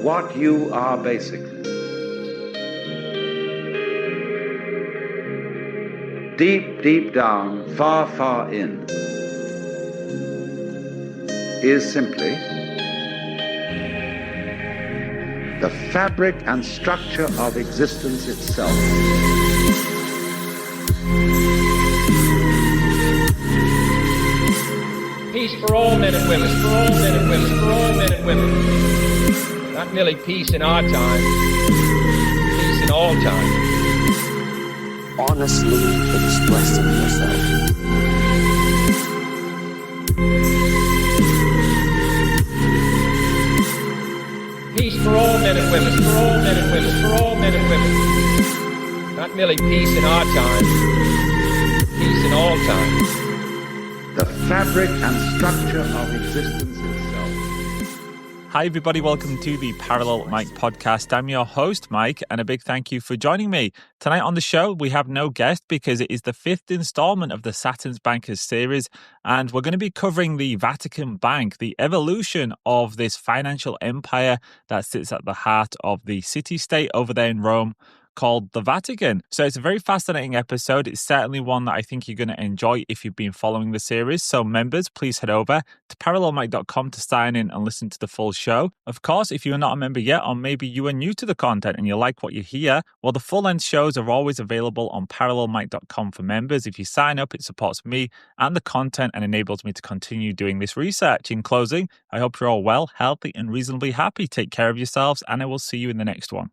what you are basically. Deep, deep down, far, far in, is simply the fabric and structure of existence itself. Peace for all men and women, for all men and women, for all men and women. Not merely peace in our time, peace in all time. Honestly expressing yourself. Peace for all men and women, for all men and women, for all men and women. Not merely peace in our time, peace in all time. The fabric and structure of existence itself. Hi everybody, welcome to the Parallel Mike podcast. I'm your host, Mike, and a big thank you for joining me. Tonight on the show, we have no guest because it is the fifth installment of the Saturns Bankers series, and we're going to be covering the Vatican Bank, the evolution of this financial empire that sits at the heart of the city-state over there in Rome, called the Vatican. So it's a very fascinating episode. It's certainly one that I think you're going to enjoy if you've been following the series. So members, please head over to parallelmike.com to sign in and listen to the full show. Of course, if you're not a member yet, or maybe you are new to the content and you like what you hear, well, the full-length shows are always available on parallelmike.com for members. If you sign up, it supports me and the content and enables me to continue doing this research. In closing, I hope you're all well, healthy, and reasonably happy. Take care of yourselves, and I will see you in the next one.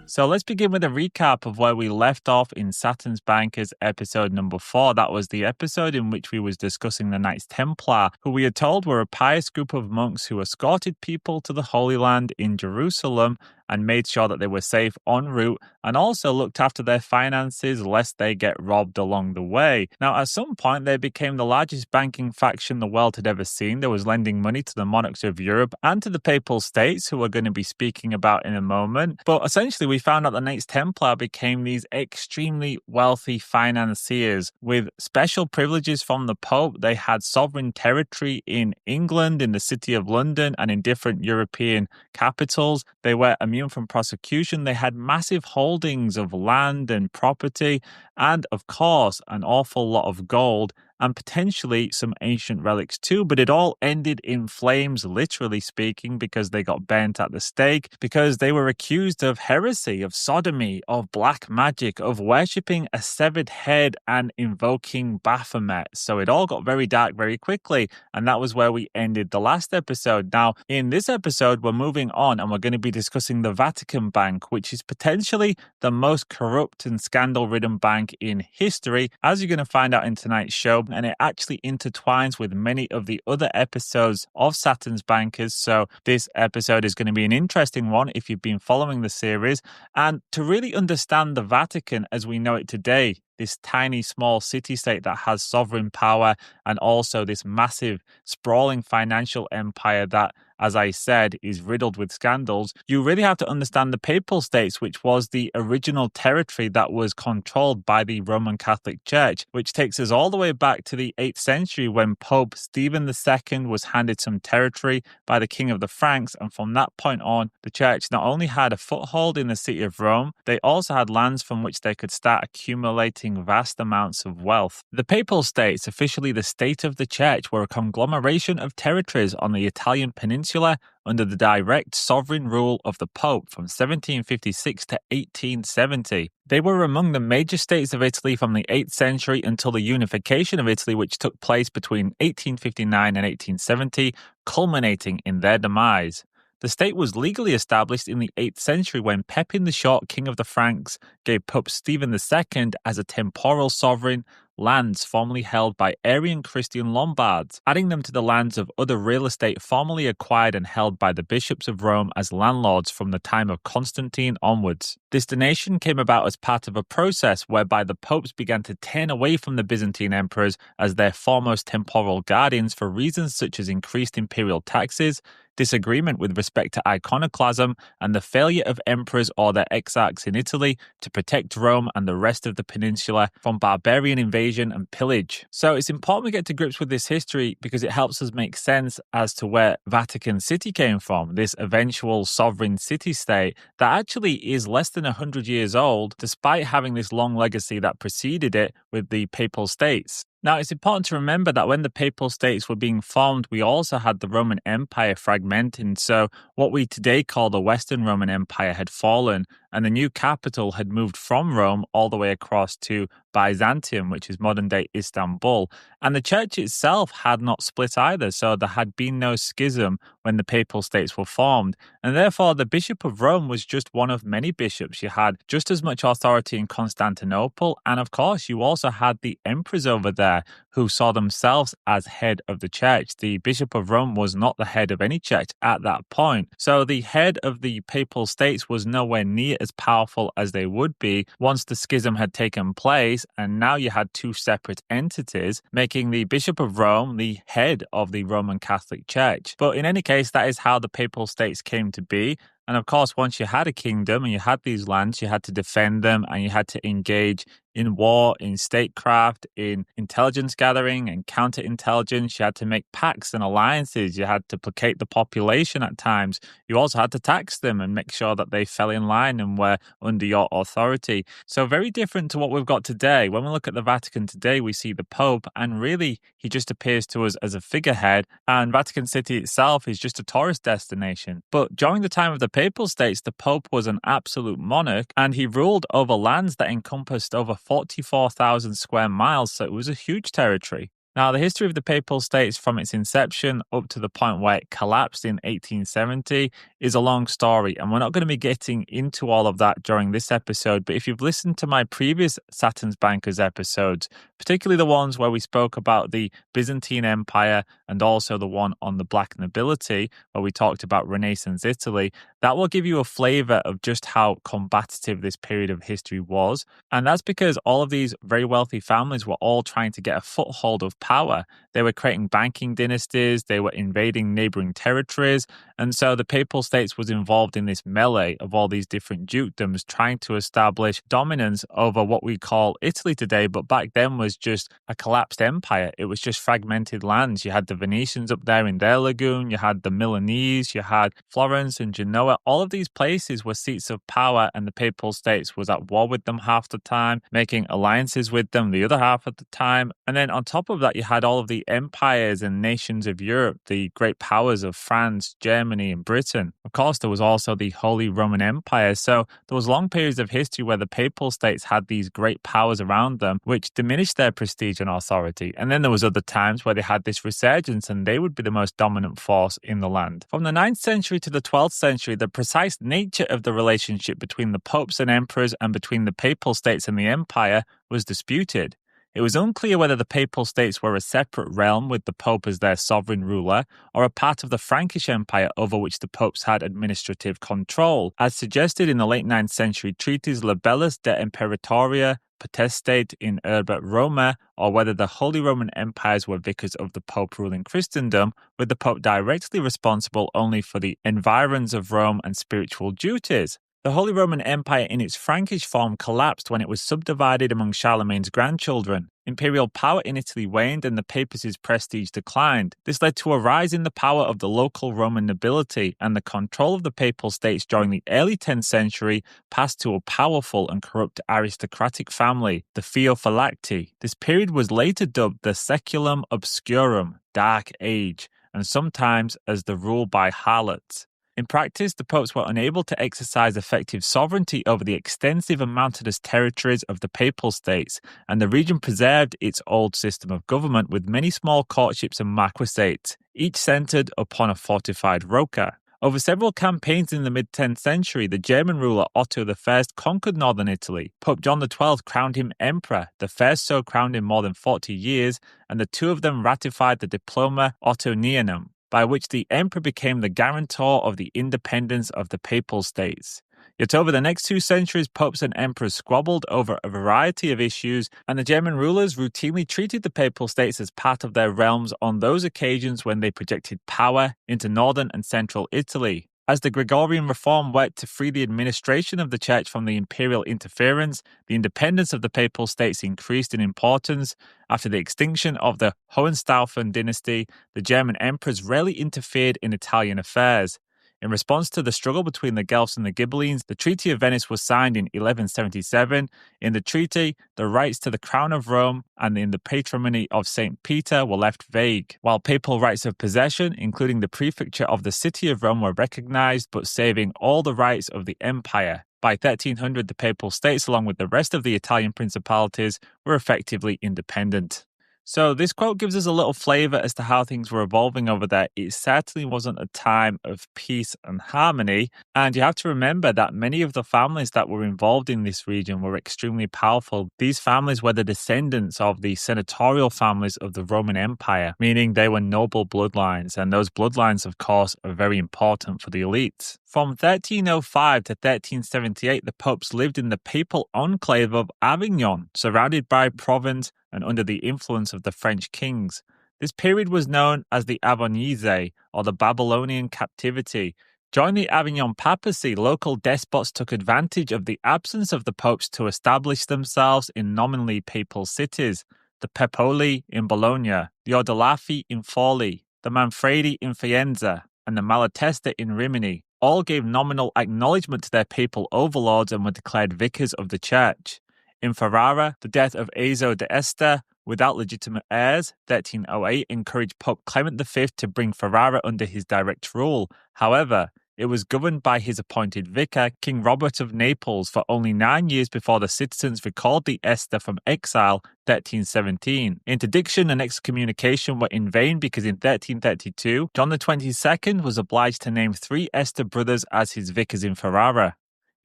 So let's begin with a recap of where we left off in Saturn's Bankers episode number 4. That was the episode in which we was discussing the Knights Templar, who we had told were a pious group of monks who escorted people to the Holy Land in Jerusalem and made sure that they were safe en route and also looked after their finances lest they get robbed along the way. Now, at some point, they became the largest banking faction the world had ever seen. They was lending money to the monarchs of Europe and to the Papal States, who we're going to be speaking about in a moment. But essentially, we found out the Knights Templar became these extremely wealthy financiers with special privileges from the Pope. They had sovereign territory in England, in the city of London, and in different European capitals. They were immune from prosecution. They had massive holdings of land and property, and of course, an awful lot of gold and potentially some ancient relics too, but it all ended in flames, literally speaking, because they got burnt at the stake, because they were accused of heresy, of sodomy, of black magic, of worshipping a severed head and invoking Baphomet. So it all got very dark very quickly, and that was where we ended the last episode. Now, in this episode, we're moving on, and we're going to be discussing the Vatican Bank, which is potentially the most corrupt and scandal-ridden bank in history, as you're going to find out in tonight's show. And it actually intertwines with many of the other episodes of Saturn's Bankers. So this episode is going to be an interesting one if you've been following the series. And to really understand the Vatican as we know it today, this tiny, small city-state that has sovereign power and also this massive, sprawling financial empire that, as I said, is riddled with scandals, you really have to understand the Papal States, which was the original territory that was controlled by the Roman Catholic Church, which takes us all the way back to the 8th century when Pope Stephen II was handed some territory by the King of the Franks, and from that point on, the Church not only had a foothold in the city of Rome, they also had lands from which they could start accumulating vast amounts of wealth. The Papal States, officially the state of the Church, were a conglomeration of territories on the Italian peninsula under the direct sovereign rule of the Pope from 1756 to 1870. They were among the major states of Italy from the 8th century until the unification of Italy, which took place between 1859 and 1870, culminating in their demise. The state was legally established in the 8th century when Pepin the Short, king of the Franks, gave Pope Stephen II as a temporal sovereign lands formerly held by Arian Christian Lombards, adding them to the lands of other real estate formerly acquired and held by the bishops of Rome as landlords from the time of Constantine onwards. This donation came about as part of a process whereby the popes began to turn away from the Byzantine emperors as their foremost temporal guardians for reasons such as increased imperial taxes, disagreement with respect to iconoclasm, and the failure of emperors or their exarchs in Italy to protect Rome and the rest of the peninsula from barbarian invasion and pillage. So it's important we get to grips with this history because it helps us make sense as to where Vatican City came from, this eventual sovereign city-state that actually is less than 100 years old, despite having this long legacy that preceded it with the Papal States. Now, it's important to remember that when the Papal States were being formed, we also had the Roman Empire fragmenting. So what we today call the Western Roman Empire had fallen, and the new capital had moved from Rome all the way across to Byzantium, which is modern-day Istanbul. And the church itself had not split either, so there had been no schism when the Papal States were formed. And therefore, the Bishop of Rome was just one of many bishops. You had just as much authority in Constantinople, and of course, you also had the emperors over there who saw themselves as head of the church. The Bishop of Rome was not the head of any church at that point. So the head of the Papal States was nowhere near as powerful as they would be once the schism had taken place, and now you had two separate entities, making the Bishop of Rome the head of the Roman Catholic Church. But in any case, that is how the Papal States came to be. And of course, once you had a kingdom and you had these lands, you had to defend them and you had to engage in war, in statecraft, in intelligence gathering and counterintelligence. You had to make pacts and alliances. You had to placate the population at times. You also had to tax them and make sure that they fell in line and were under your authority. So very different to what we've got today. When we look at the Vatican today, we see the Pope, and really he just appears to us as a figurehead, and Vatican City itself is just a tourist destination. But during the time of the Papal States, the Pope was an absolute monarch, and he ruled over lands that encompassed over 44,000 square miles, so it was a huge territory. Now, the history of the Papal States from its inception up to the point where it collapsed in 1870 is a long story, and we're not going to be getting into all of that during this episode, but if you've listened to my previous Saturn's Bankers episodes, particularly the ones where we spoke about the Byzantine Empire and also the one on the Black nobility, where we talked about Renaissance Italy, that will give you a flavor of just how combative this period of history was. And that's because all of these very wealthy families were all trying to get a foothold of power. They were creating banking dynasties, they were invading neighboring territories, and so the Papal States was involved in this melee of all these different dukedoms trying to establish dominance over what we call Italy today, but back then was just a collapsed empire. It was just fragmented lands. You had the Venetians up there in their lagoon, you had the Milanese, you had Florence and Genoa. All of these places were seats of power, and the Papal States was at war with them half the time, making alliances with them the other half of the time. And then on top of that, you had all of the empires and nations of Europe, the great powers of France, Germany, and Britain. Of course, there was also the Holy Roman Empire. So there was long periods of history where the Papal States had these great powers around them, which diminished their prestige and authority. And then there was other times where they had this resurgence, and they would be the most dominant force in the land. From the 9th century to the 12th century, the precise nature of the relationship between the popes and emperors and between the Papal States and the empire was disputed. It was unclear whether the Papal States were a separate realm with the Pope as their sovereign ruler, or a part of the Frankish Empire over which the popes had administrative control, as suggested in the late 9th century treatise Libellus de Imperatoria Potestate in Urbe Roma, or whether the Holy Roman Empires were vicars of the Pope ruling Christendom, with the Pope directly responsible only for the environs of Rome and spiritual duties. The Holy Roman Empire in its Frankish form collapsed when it was subdivided among Charlemagne's grandchildren. Imperial power in Italy waned and the papacy's prestige declined. This led to a rise in the power of the local Roman nobility, and the control of the Papal States during the early 10th century passed to a powerful and corrupt aristocratic family, the Feophylacti. This period was later dubbed the Saeculum Obscurum, Dark Age, and sometimes as the rule by harlots. In practice, the popes were unable to exercise effective sovereignty over the extensive and mountainous territories of the Papal States, and the region preserved its old system of government with many small courtships and marquisates, each centered upon a fortified rocca. Over several campaigns in the mid-10th century, the German ruler Otto I conquered northern Italy. Pope John XII crowned him emperor, the first so crowned in more than 40 years, and the two of them ratified the Diploma Ottonianum, by which the emperor became the guarantor of the independence of the Papal States. Yet over the next 2 centuries, popes and emperors squabbled over a variety of issues, and the German rulers routinely treated the papal states as part of their realms on those occasions when they projected power into northern and central Italy. As the Gregorian reform worked to free the administration of the church from the imperial interference, the independence of the papal states increased in importance. After the extinction of the Hohenstaufen dynasty, the German emperors rarely interfered in Italian affairs. In response to the struggle between the Guelphs and the Ghibellines, the Treaty of Venice was signed in 1177. In the treaty, the rights to the crown of Rome and in the patrimony of St. Peter were left vague, while papal rights of possession, including the prefecture of the city of Rome, were recognized, but saving all the rights of the empire. By 1300, the papal states, along with the rest of the Italian principalities, were effectively independent. So this quote gives us a little flavor as to how things were evolving over there. It certainly wasn't a time of peace and harmony. And you have to remember that many of the families that were involved in this region were extremely powerful. These families were the descendants of the senatorial families of the Roman Empire, meaning they were noble bloodlines. And those bloodlines, of course, are very important for the elites. From 1305 to 1378, the popes lived in the papal enclave of Avignon, surrounded by Provence and under the influence of the French kings. This period was known as the Avonese, or the Babylonian captivity. During the Avignon papacy, local despots took advantage of the absence of the popes to establish themselves in nominally papal cities. The Pepoli in Bologna, the Ordelaffi in Forli, the Manfredi in Faenza, and the Malatesta in Rimini all gave nominal acknowledgement to their papal overlords and were declared vicars of the church. In Ferrara, the death of Azo d'Este without legitimate heirs, 1308, encouraged Pope Clement V to bring Ferrara under his direct rule. However, it was governed by his appointed vicar, King Robert of Naples, for only 9 years before the citizens recalled the Este from exile, 1317. Interdiction and excommunication were in vain because in 1332, John XXII was obliged to name 3 Este brothers as his vicars in Ferrara.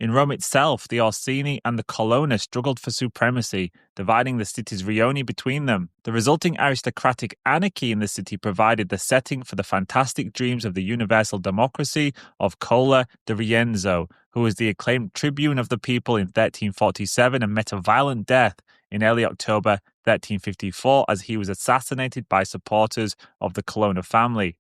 In Rome itself, the Orsini and the Colonna struggled for supremacy, dividing the city's rioni between them. The resulting aristocratic anarchy in the city provided the setting for the fantastic dreams of the universal democracy of Cola de Rienzo, who was the acclaimed tribune of the people in 1347 and met a violent death in early October 1354 as he was assassinated by supporters of the Colonna family.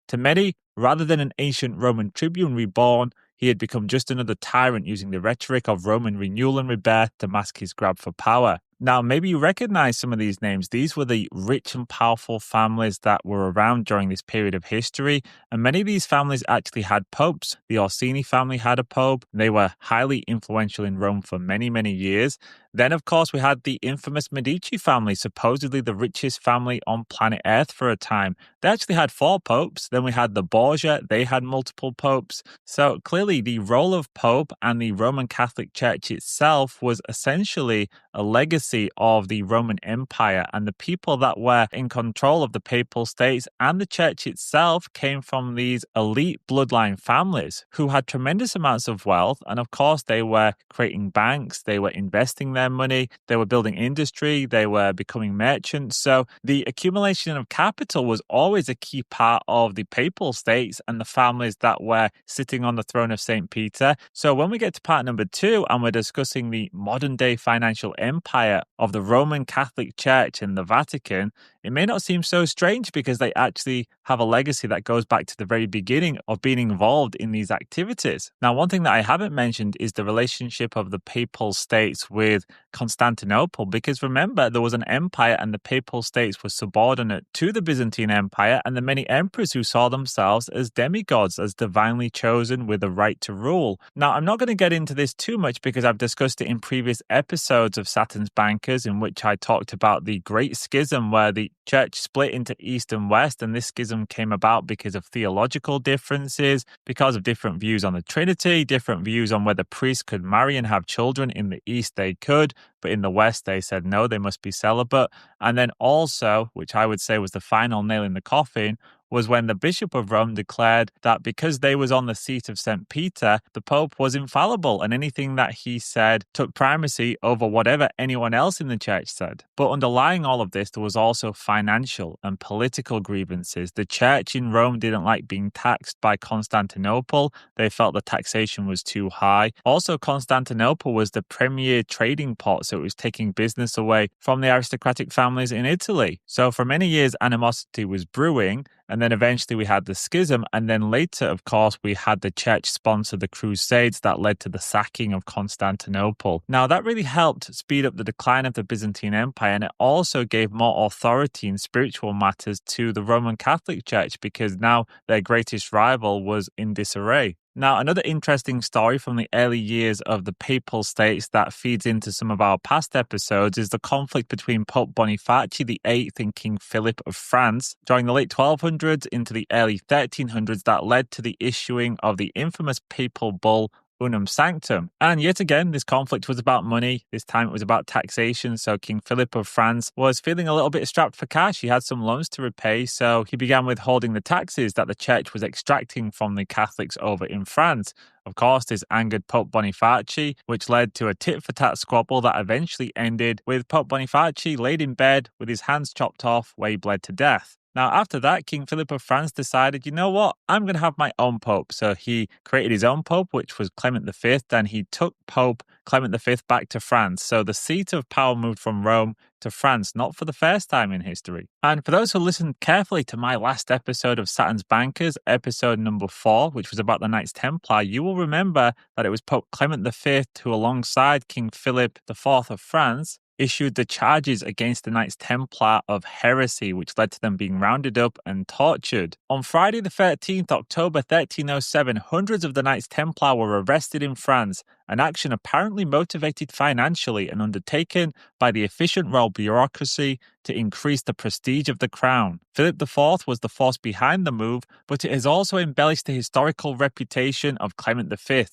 To many, rather than an ancient Roman tribune reborn, he had become just another tyrant using the rhetoric of Roman renewal and rebirth to mask his grab for power. Now, maybe you recognize some of these names. These were the rich and powerful families that were around during this period of history, and many of these families actually had popes. The Orsini family had a pope. They were highly influential in Rome for many, many years. Then, of course, we had the infamous Medici family, supposedly the richest family on planet Earth for a time. They actually had 4 popes. Then we had the Borgia. They had multiple popes. So clearly the role of pope and the Roman Catholic Church itself was essentially a legacy of the Roman Empire, and the people that were in control of the papal states and the church itself came from these elite bloodline families who had tremendous amounts of wealth, and of course they were creating banks, they were investing their money, they were building industry, they were becoming merchants. So the accumulation of capital was always a key part of the papal states and the families that were sitting on the throne of St. Peter. So when we get to part number 2 and we're discussing the modern day financial empire of the Roman Catholic Church and the Vatican, it may not seem so strange because they actually have a legacy that goes back to the very beginning of being involved in these activities. Now, one thing that I haven't mentioned is the relationship of the papal states with Constantinople, because remember, there was an empire and the papal states were subordinate to the Byzantine Empire and the many emperors who saw themselves as demigods, as divinely chosen with a right to rule. Now, I'm not going to get into this too much because I've discussed it in previous episodes of Saturn's Bankers, in which I talked about the Great Schism, where the church split into East and West, and this schism came about because of theological differences, because of different views on the Trinity, different views on whether priests could marry and have children. In the East they could, but in the West they said no, they must be celibate. And then also, which I would say was the final nail in the coffin, was when the Bishop of Rome declared that because they was on the seat of St. Peter, the Pope was infallible and anything that he said took primacy over whatever anyone else in the church said. But underlying all of this, there was also financial and political grievances. The church in Rome didn't like being taxed by Constantinople. They felt the taxation was too high. Also, Constantinople was the premier trading pot, so it was taking business away from the aristocratic families in Italy. So for many years, animosity was brewing, and then eventually we had the schism, and then later, of course, we had the church sponsor the Crusades that led to the sacking of Constantinople. Now, that really helped speed up the decline of the Byzantine Empire, and it also gave more authority in spiritual matters to the Roman Catholic Church because now their greatest rival was in disarray. Now, another interesting story from the early years of the Papal States that feeds into some of our past episodes is the conflict between Pope Boniface VIII and King Philip of France during the late 1200s into the early 1300s that led to the issuing of the infamous papal bull Unum Sanctum. And yet again, this conflict was about money. This time it was about taxation. So King Philip of France was feeling a little bit strapped for cash. He had some loans to repay. So he began withholding the taxes that the church was extracting from the Catholics over in France. Of course, this angered Pope Boniface, which led to a tit-for-tat squabble that eventually ended with Pope Boniface laid in bed with his hands chopped off where he bled to death. Now, after that, King Philip of France decided, you know what, I'm going to have my own pope. So he created his own pope, which was Clement V, and he took Pope Clement V back to France. So the seat of power moved from Rome to France, not for the first time in history. And for those who listened carefully to my last episode of Saturn's Bankers, episode number 4, which was about the Knights Templar, you will remember that it was Pope Clement V who, alongside King Philip IV of France, issued the charges against the Knights Templar of heresy, which led to them being rounded up and tortured. On Friday the 13th October 1307, hundreds of the Knights Templar were arrested in France, an action apparently motivated financially and undertaken by the efficient royal bureaucracy to increase the prestige of the crown. Philip IV was the force behind the move, but it has also embellished the historical reputation of Clement V.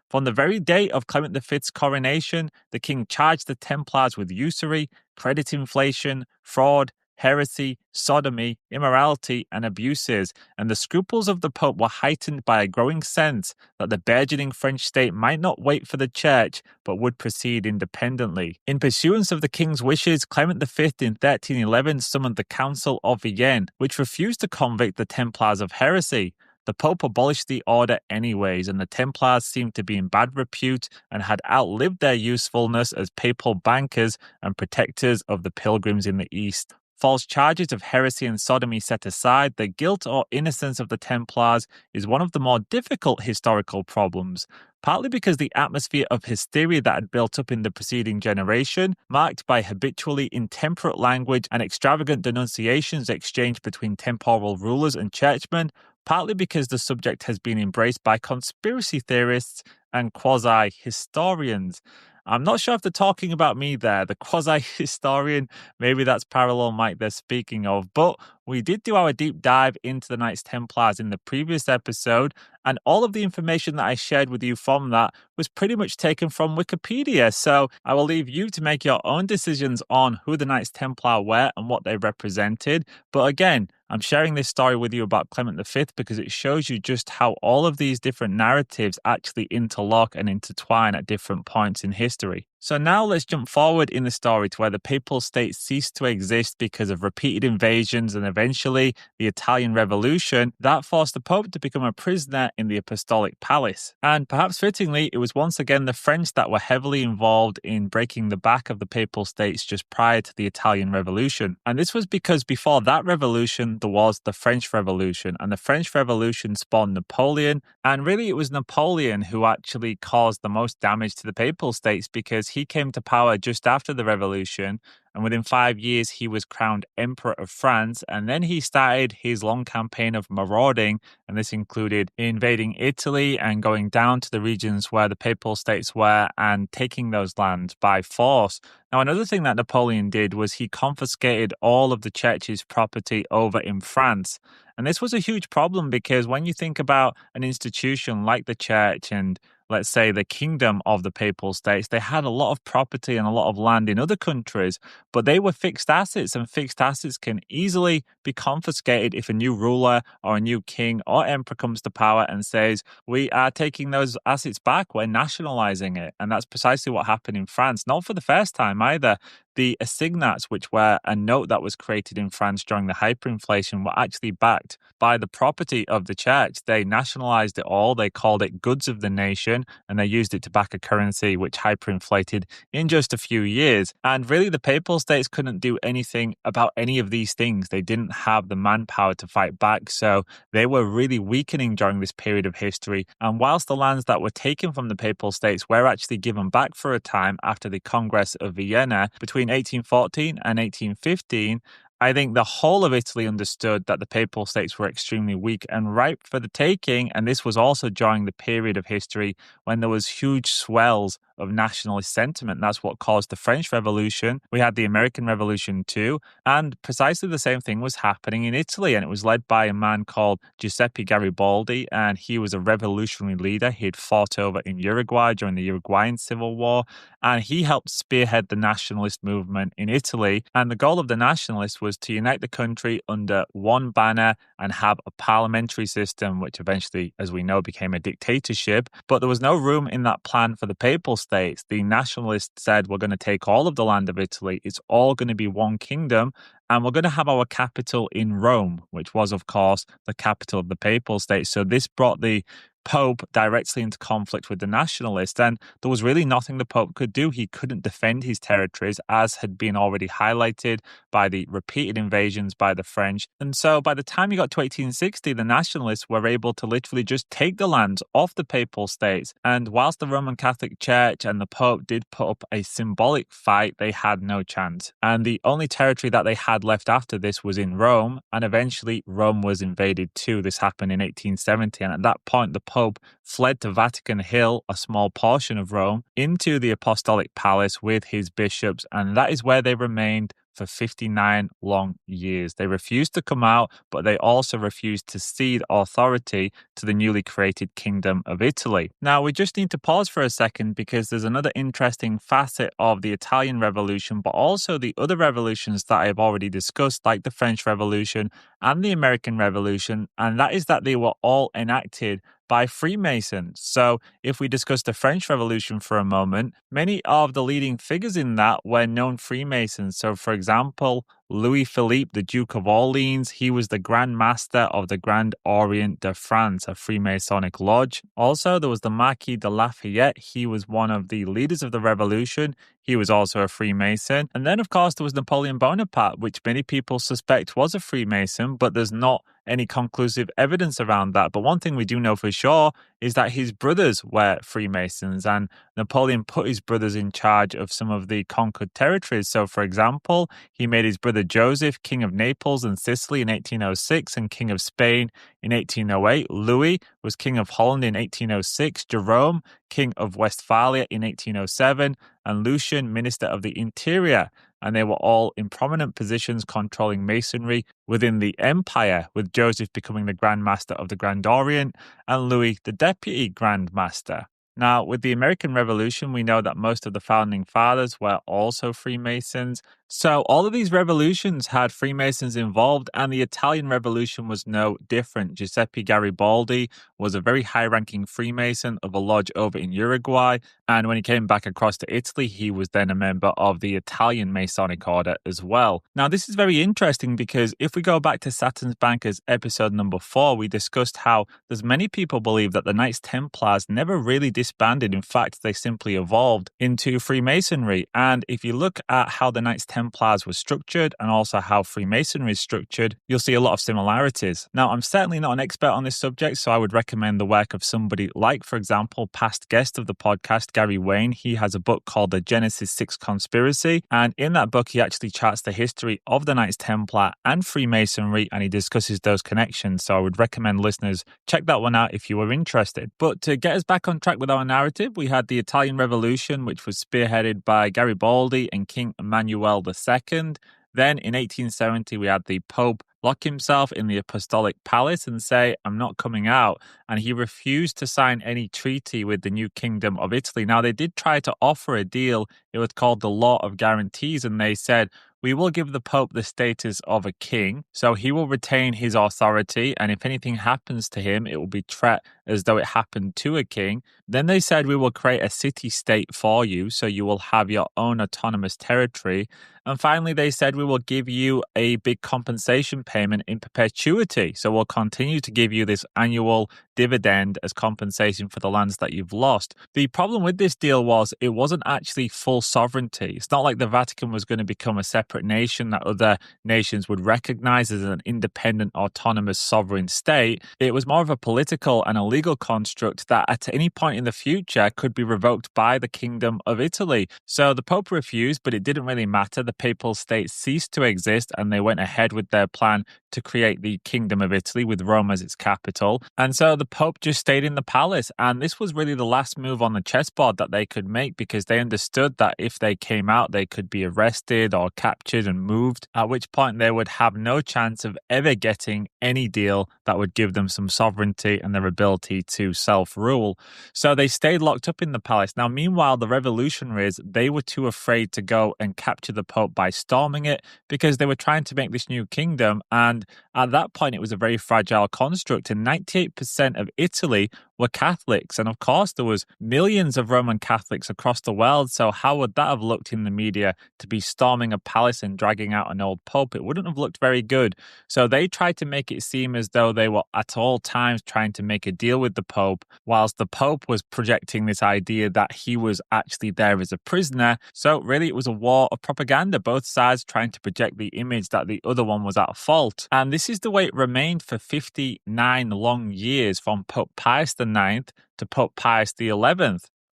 From the very day of Clement V's coronation, the king charged the Templars with usury, credit inflation, fraud, heresy, sodomy, immorality, and abuses, and the scruples of the Pope were heightened by a growing sense that the burgeoning French state might not wait for the Church, but would proceed independently. In pursuance of the king's wishes, Clement V in 1311 summoned the Council of Vienne, which refused to convict the Templars of heresy. The Pope abolished the order anyways, and the Templars seemed to be in bad repute and had outlived their usefulness as papal bankers and protectors of the pilgrims in the East. False charges of heresy and sodomy set aside, the guilt or innocence of the Templars is one of the more difficult historical problems, partly because the atmosphere of hysteria that had built up in the preceding generation, marked by habitually intemperate language and extravagant denunciations exchanged between temporal rulers and churchmen, partly because the subject has been embraced by conspiracy theorists and quasi-historians. I'm not sure if they're talking about me there, the quasi-historian, maybe that's parallel Mike they're speaking of, but we did do our deep dive into the Knights Templars in the previous episode, and all of the information that I shared with you from that was pretty much taken from Wikipedia, so I will leave you to make your own decisions on who the Knights Templar were and what they represented, but again, I'm sharing this story with you about Clement V because it shows you just how all of these different narratives actually interlock and intertwine at different points in history. So now let's jump forward in the story to where the Papal States ceased to exist because of repeated invasions and eventually the Italian Revolution that forced the Pope to become a prisoner in the Apostolic Palace. And perhaps fittingly, it was once again the French that were heavily involved in breaking the back of the Papal States just prior to the Italian Revolution. And this was because before that revolution, there was the French Revolution, and the French Revolution spawned Napoleon, and really it was Napoleon who actually caused the most damage to the Papal States because he came to power just after the revolution, and within 5 years he was crowned Emperor of France, and then he started his long campaign of marauding, and this included invading Italy and going down to the regions where the Papal States were and taking those lands by force. Now, another thing that Napoleon did was he confiscated all of the church's property over in France. And this was a huge problem because when you think about an institution like the church and let's say the kingdom of the Papal States, they had a lot of property and a lot of land in other countries. but they were fixed assets, and fixed assets can easily be confiscated if a new ruler or a new king or emperor comes to power and says, we are taking those assets back, we're nationalizing it. And that's precisely what happened in France, not for the first time either. The assignats, which were a note that was created in France during the hyperinflation, were actually backed by the property of the church. They nationalized it all. They called it goods of the nation, and they used it to back a currency which hyperinflated in just a few years. And really, the Papal States couldn't do anything about any of these things. They didn't have the manpower to fight back, so they were really weakening during this period of history. And whilst the lands that were taken from the Papal States were actually given back for a time after the Congress of Vienna between 1814 and 1815, I think the whole of Italy understood that the Papal States were extremely weak and ripe for the taking, and this was also during the period of history when there was huge swells of nationalist sentiment. That's what caused the French Revolution. We had the American Revolution too, and precisely the same thing was happening in Italy, and it was led by a man called Giuseppe Garibaldi, and he was a revolutionary leader. He had fought over in Uruguay during the Uruguayan Civil War, and he helped spearhead the nationalist movement in Italy, and the goal of the nationalists was to unite the country under one banner and have a parliamentary system, which eventually, as we know, became a dictatorship. But there was no room in that plan for the Papal States. The nationalists said, we're going to take all of the land of Italy. It's all going to be one kingdom. And we're going to have our capital in Rome, which was, of course, the capital of the Papal States. So this brought the Pope directly into conflict with the nationalists, and there was really nothing the Pope could do. He couldn't defend his territories, as had been already highlighted by the repeated invasions by the French. And so by the time you got to 1860, the nationalists were able to literally just take the lands off the Papal States. And whilst the Roman Catholic Church and the Pope did put up a symbolic fight, they had no chance. And the only territory that they had left after this was in Rome, and eventually Rome was invaded too. This happened in 1870, and at that point the Pope fled to Vatican Hill, a small portion of Rome, into the Apostolic Palace with his bishops, and that is where they remained for 59 long years. They refused to come out, but they also refused to cede authority to the newly created Kingdom of Italy. Now, we just need to pause for a second because there's another interesting facet of the Italian Revolution, but also the other revolutions that I have already discussed, like the French Revolution and the American Revolution, and that is that they were all enacted by Freemasons. So if we discuss the French Revolution for a moment, many of the leading figures in that were known Freemasons. So for example, Louis Philippe, the Duke of Orleans, he was the Grand Master of the Grand Orient de France, a Freemasonic lodge. Also, there was the Marquis de Lafayette. He was one of the leaders of the revolution. He was also a Freemason. And then, of course, there was Napoleon Bonaparte, which many people suspect was a Freemason, but there's not any conclusive evidence around that. But one thing we do know for sure is that his brothers were Freemasons, and Napoleon put his brothers in charge of some of the conquered territories. So, for example, he made his brother Joseph King of Naples and Sicily in 1806 and King of Spain in 1808. Louis was King of Holland in 1806. Jerome, King of Westphalia in 1807. And Lucian, Minister of the Interior. And they were all in prominent positions controlling masonry within the empire, with Joseph becoming the Grand Master of the Grand Orient and Louis the Deputy Grand Master. Now, with the American Revolution, we know that most of the founding fathers were also Freemasons. So all of these revolutions had Freemasons involved, and the Italian Revolution was no different. Giuseppe Garibaldi was a very high-ranking Freemason of a lodge over in Uruguay, and when he came back across to Italy, he was then a member of the Italian Masonic Order as well. Now, this is very interesting because if we go back to Saturn's Bankers episode number 4, we discussed how there's many people believe that the Knights Templars never really disbanded. In fact, they simply evolved into Freemasonry. And if you look at how the Knights Templars were structured and also how Freemasonry is structured, you'll see a lot of similarities. Now, I'm certainly not an expert on this subject, so I would recommend the work of somebody like, for example, past guest of the podcast, Gary Wayne. He has a book called The Genesis 6 Conspiracy, and in that book, he actually charts the history of the Knights Templar and Freemasonry, and he discusses those connections. So I would recommend listeners check that one out if you are interested. But to get us back on track with our narrative, we had the Italian Revolution, which was spearheaded by Garibaldi and King Emmanuel II. Then in 1870, we had the Pope lock himself in the Apostolic Palace and say, I'm not coming out. And he refused to sign any treaty with the new Kingdom of Italy. Now, they did try to offer a deal. It was called the Law of Guarantees, and they said, we will give the Pope the status of a king, so he will retain his authority, and if anything happens to him, it will be treated as though it happened to a king. Then they said, we will create a city-state for you, so you will have your own autonomous territory. And finally, they said, we will give you a big compensation payment in perpetuity. So we'll continue to give you this annual dividend as compensation for the lands that you've lost. The problem with this deal was it wasn't actually full sovereignty. It's not like the Vatican was going to become a separate nation that other nations would recognize as an independent, autonomous, sovereign state. It was more of a political and a legal construct that at any point in the future could be revoked by the Kingdom of Italy. So the Pope refused, but it didn't really matter. The Papal State ceased to exist, and they went ahead with their plan to create the Kingdom of Italy with Rome as its capital. And so the Pope just stayed in the palace, and this was really the last move on the chessboard that they could make, because they understood that if they came out, they could be arrested or captured and moved, at which point they would have no chance of ever getting any deal that would give them some sovereignty and their ability to self-rule. So they stayed locked up in the palace. Now, meanwhile, the revolutionaries, they were too afraid to go and capture the Pope by storming it, because they were trying to make this new kingdom, and at that point it was a very fragile construct, and 98% of Italy were Catholics, and of course there was millions of Roman Catholics across the world, so how would that have looked in the media to be storming a palace and dragging out an old pope? It wouldn't have looked very good. So they tried to make it seem as though they were at all times trying to make a deal with the Pope, whilst the Pope was projecting this idea that he was actually there as a prisoner. So really it was a war of propaganda, both sides trying to project the image that the other one was at fault. And this is the way it remained for 59 long years, from Pope Pius IX to Pope Pius XI.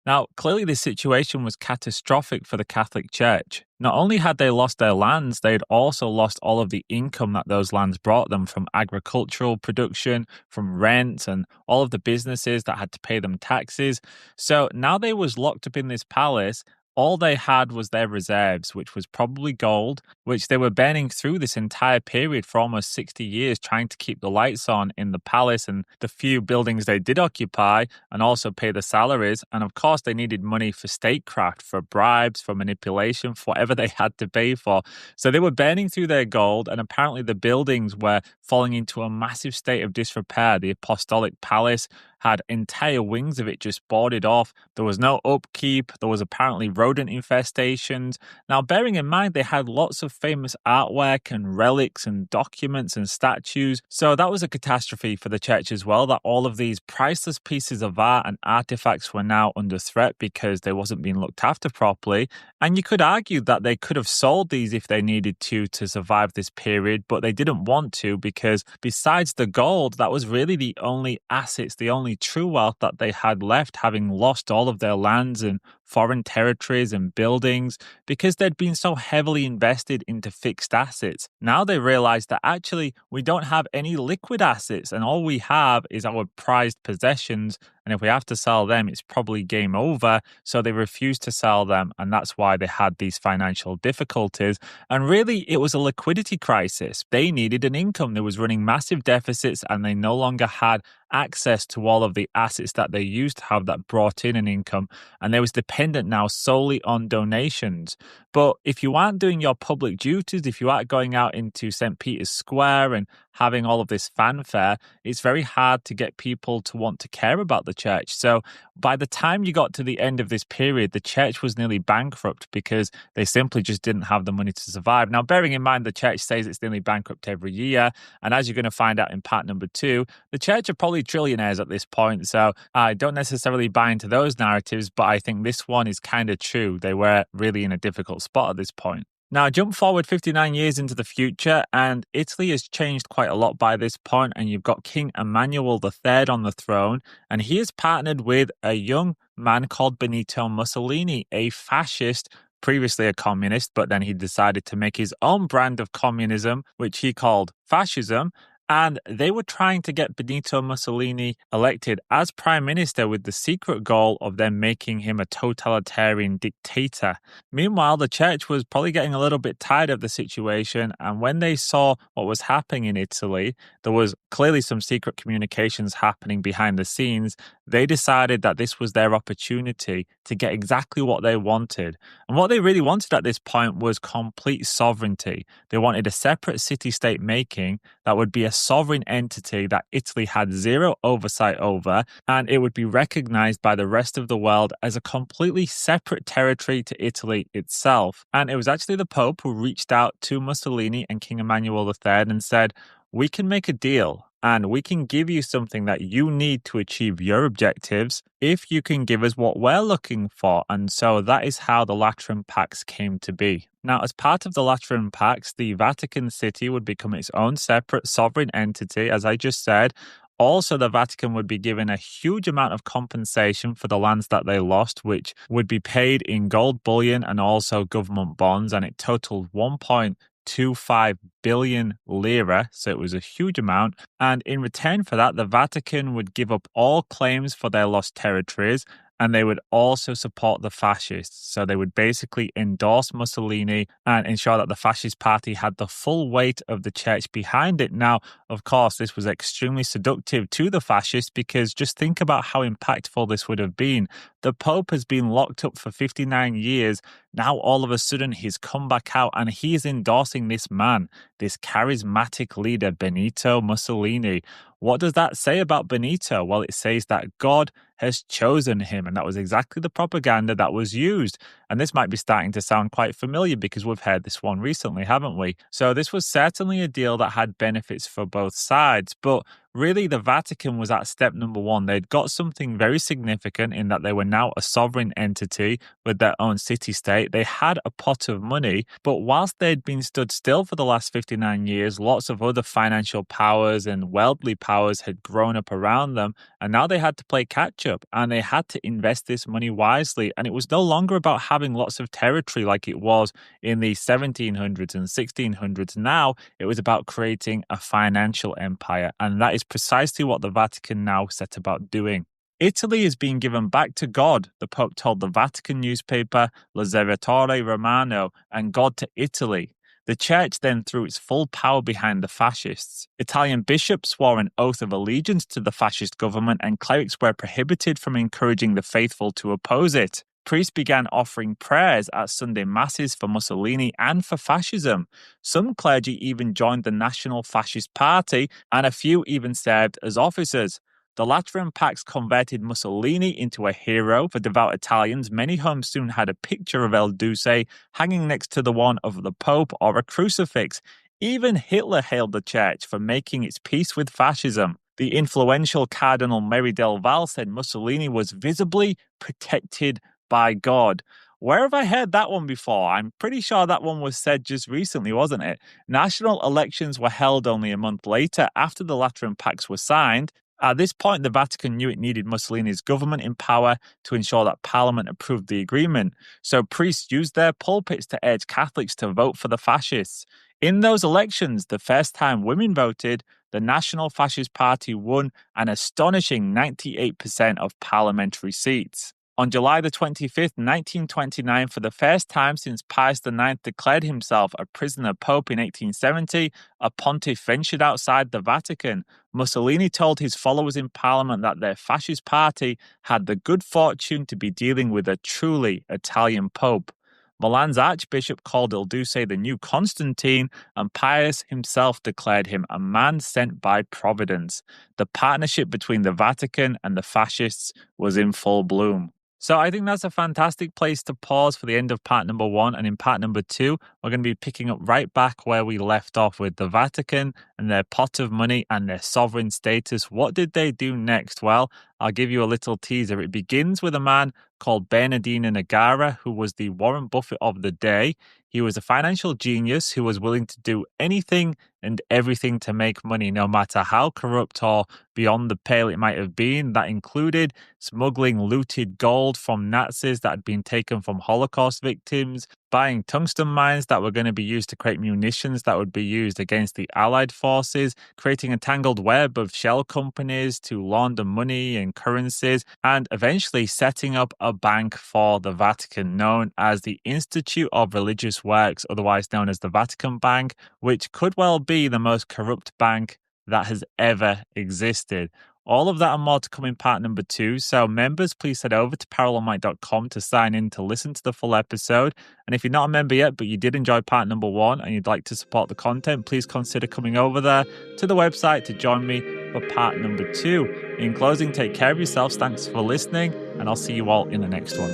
Now, clearly this situation was catastrophic for the Catholic Church. Not only had they lost their lands, they'd also lost all of the income that those lands brought them from agricultural production, from rent, and all of the businesses that had to pay them taxes. So now they was locked up in this palace. All they had was their reserves, which was probably gold, which they were burning through this entire period for almost 60 years, trying to keep the lights on in the palace and the few buildings they did occupy, and also pay the salaries. And of course, they needed money for statecraft, for bribes, for manipulation, for whatever they had to pay for. So they were burning through their gold, and apparently the buildings were falling into a massive state of disrepair. The Apostolic Palace had entire wings of it just boarded off. There was no upkeep. There was apparently rodent infestations. Now, bearing in mind, they had lots of famous artwork and relics and documents and statues. So that was a catastrophe for the church as well, that all of these priceless pieces of art and artifacts were now under threat because they wasn't being looked after properly. And you could argue that they could have sold these if they needed to survive this period, but they didn't want to, because besides the gold, that was really the only assets, the only true wealth that they had left, having lost all of their lands and foreign territories and buildings because they'd been so heavily invested into fixed assets. Now they realized that actually we don't have any liquid assets, and all we have is our prized possessions. And if we have to sell them, it's probably game over. So they refused to sell them, and that's why they had these financial difficulties. And really, it was a liquidity crisis. They needed an income. They was running massive deficits, and they no longer had access to all of the assets that they used to have that brought in an income. And they was dependent now solely on donations. But if you aren't doing your public duties, if you aren't going out into St. Peter's Square and having all of this fanfare, it's very hard to get people to want to care about the church. So by the time you got to the end of this period, the church was nearly bankrupt because they simply just didn't have the money to survive. Now, bearing in mind, the church says it's nearly bankrupt every year. And as you're going to find out in part number 2, the church are probably trillionaires at this point. So I don't necessarily buy into those narratives, but I think this one is kind of true. They were really in a difficult spot at this point. Now, jump forward 59 years into the future, and Italy has changed quite a lot by this point, and you've got King Emmanuel III on the throne, and he is partnered with a young man called Benito Mussolini, a fascist, previously a communist, but then he decided to make his own brand of communism, which he called fascism. And they were trying to get Benito Mussolini elected as prime minister with the secret goal of then making him a totalitarian dictator. Meanwhile, the church was probably getting a little bit tired of the situation, and when they saw what was happening in Italy, there was clearly some secret communications happening behind the scenes. They decided that this was their opportunity to get exactly what they wanted. And what they really wanted at this point was complete sovereignty. They wanted a separate city-state making that would be a sovereign entity that Italy had zero oversight over, and it would be recognized by the rest of the world as a completely separate territory to Italy itself. And it was actually the Pope who reached out to Mussolini and King Emmanuel III and said, "We can make a deal, and we can give you something that you need to achieve your objectives if you can give us what we're looking for." And so that is how the Lateran Pacts came to be. Now, as part of the Lateran Pacts, the Vatican City would become its own separate sovereign entity, as I just said. Also, the Vatican would be given a huge amount of compensation for the lands that they lost, which would be paid in gold bullion and also government bonds, and it totaled 1.25 billion lira, so it was a huge amount. And in return for that, the Vatican would give up all claims for their lost territories, and they would also support the fascists. So they would basically endorse Mussolini and ensure that the fascist party had the full weight of the church behind it. Now, of course, this was extremely seductive to the fascists, because just think about how impactful this would have been. The Pope has been locked up for 59 years. Now, all of a sudden, he's come back out and he is endorsing this man, this charismatic leader, Benito Mussolini. What does that say about Benito? Well, it says that God has chosen him, and that was exactly the propaganda that was used. And this might be starting to sound quite familiar because we've heard this one recently, haven't we? So this was certainly a deal that had benefits for both sides, but really the Vatican was at step number one. They'd got something very significant in that they were now a sovereign entity with their own city-state. They had a pot of money, but whilst they'd been stood still for the last 59 years, lots of other financial powers and worldly powers had grown up around them, and now they had to play catch-up, and they had to invest this money wisely. And it was no longer about having lots of territory like it was in the 1700s and 1600s. Now it was about creating a financial empire, and that is precisely what the Vatican now set about doing. Italy is being given back to God, the Pope told the Vatican newspaper L'Osservatore Romano, and God to Italy. The church then threw its full power behind the fascists. Italian bishops swore an oath of allegiance to the fascist government, and clerics were prohibited from encouraging the faithful to oppose it. Priests began offering prayers at Sunday masses for Mussolini and for fascism. Some clergy even joined the National Fascist Party, and a few even served as officers. The Lateran Pacts converted Mussolini into a hero for devout Italians. Many homes soon had a picture of El Duce hanging next to the one of the Pope or a crucifix. Even Hitler hailed the church for making its peace with fascism. The influential Cardinal Mary del Val said Mussolini was visibly protected by God. Where have I heard that one before? I'm pretty sure that one was said just recently, wasn't it? National elections were held only a month later after the Lateran Pacts were signed. At this point, the Vatican knew it needed Mussolini's government in power to ensure that Parliament approved the agreement. So priests used their pulpits to urge Catholics to vote for the fascists. In those elections, the first time women voted, the National Fascist Party won an astonishing 98% of parliamentary seats. On July the 25th, 1929, for the first time since Pius IX declared himself a prisoner pope in 1870, a pontiff ventured outside the Vatican. Mussolini told his followers in Parliament that their fascist party had the good fortune to be dealing with a truly Italian pope. Milan's archbishop called Il Duce the new Constantine, and Pius himself declared him a man sent by Providence. The partnership between the Vatican and the fascists was in full bloom. So I think that's a fantastic place to pause for the end of part number one. And in part number two, we're going to be picking up right back where we left off with the Vatican and their pot of money and their sovereign status. What did they do next? Well, I'll give you a little teaser. It begins with a man called Bernardino Nogara, who was the Warren Buffett of the day. He was a financial genius who was willing to do anything and everything to make money, no matter how corrupt or beyond the pale it might have been. That included smuggling looted gold from Nazis that had been taken from Holocaust victims, buying tungsten mines that were going to be used to create munitions that would be used against the Allied forces, creating a tangled web of shell companies to launder money and currencies, and eventually setting up a bank for the Vatican known as the Institute of Religious Works, otherwise known as the Vatican Bank, which could well be the most corrupt bank that has ever existed. All of that and more to come in part number 2. So members, please head over to parallelmic.com to sign in to listen to the full episode. And if you're not a member yet, but you did enjoy part number 1 and you'd like to support the content, please consider coming over there to the website to join me for part number 2. In closing, take care of yourselves. Thanks for listening, and I'll see you all in the next one.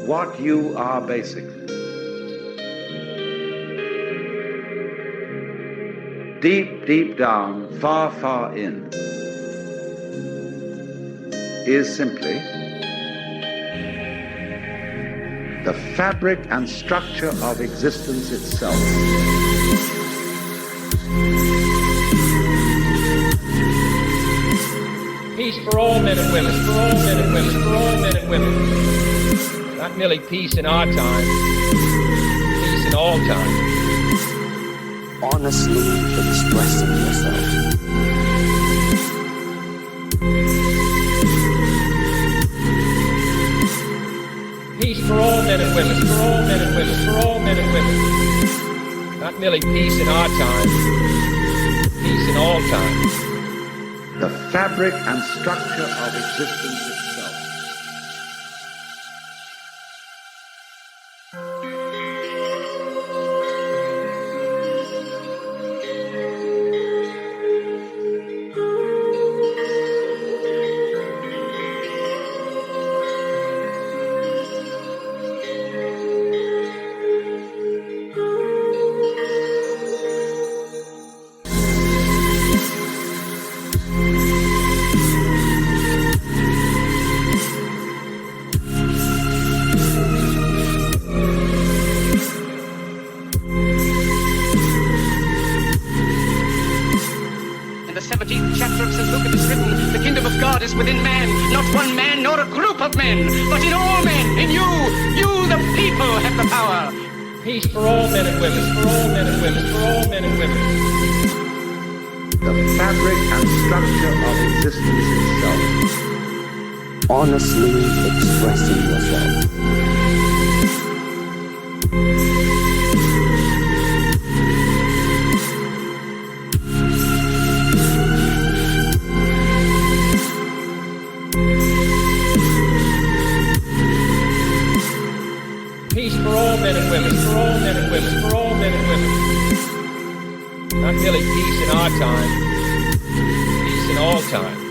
What you are basically. Deep, deep down, far, far in, is simply the fabric and structure of existence itself. Peace for all men and women, for all men and women, for all men and women. Not merely peace in our time, peace in all time. Honestly expressing yourself. Peace for all men and women, for all men and women, for all men and women. Not merely peace in our time, peace in all time. The fabric and structure of existence itself. Within man, not one man nor a group of men, but in all men, in you the people have the power. Peace for all men and women, for all men and women, for all men and women. The fabric and structure of existence itself. Honestly expressing yourself. Men and women, for all men and women, for all men and women. Not merely peace in our time, peace in all time.